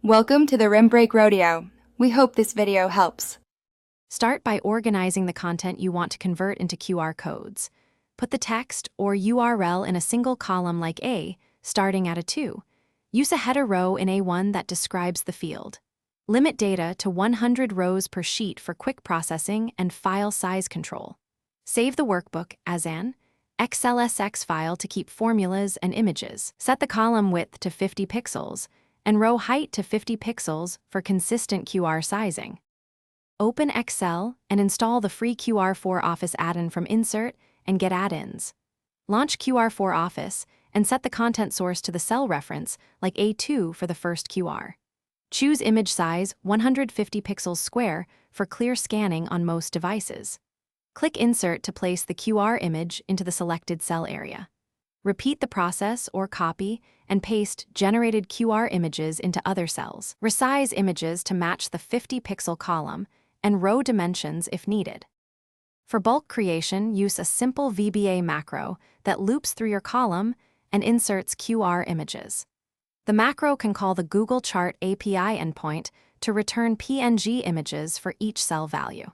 Welcome to the Rim Break Rodeo. We hope this video helps. Start by organizing the content you want to convert into QR codes. Put the text or URL in a single column like A, starting at a 2. Use a header row in A1 that describes the field. Limit data to 100 rows per sheet for quick processing and file size control. Save the workbook as an XLSX file to keep formulas and images. Set the column width to 50 pixels and row height to 50 pixels for consistent QR sizing. Open Excel and install the free QR4 Office add-in from Insert and get add-ins. Launch QR4 Office and set the content source to the cell reference, like A2 for the first QR. Choose image size 150 pixels square for clear scanning on most devices. Click Insert to place the QR image into the selected cell area. Repeat the process or copy and paste generated QR images into other cells. Resize images to match the 50-pixel column and row dimensions if needed. For bulk creation, use a simple VBA macro that loops through your column and inserts QR images. The macro can call the Google Chart API endpoint to return PNG images for each cell value.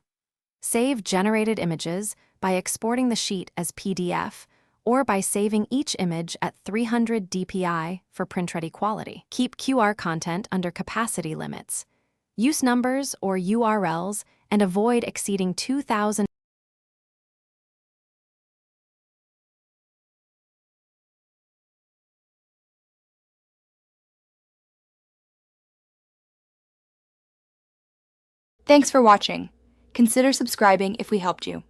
Save generated images by exporting the sheet as PDF or by saving each image at 300 dpi for print-ready quality. Keep QR content under capacity limits. Use numbers or URLs and avoid exceeding 2,000. Thanks for watching. Consider subscribing if we helped you.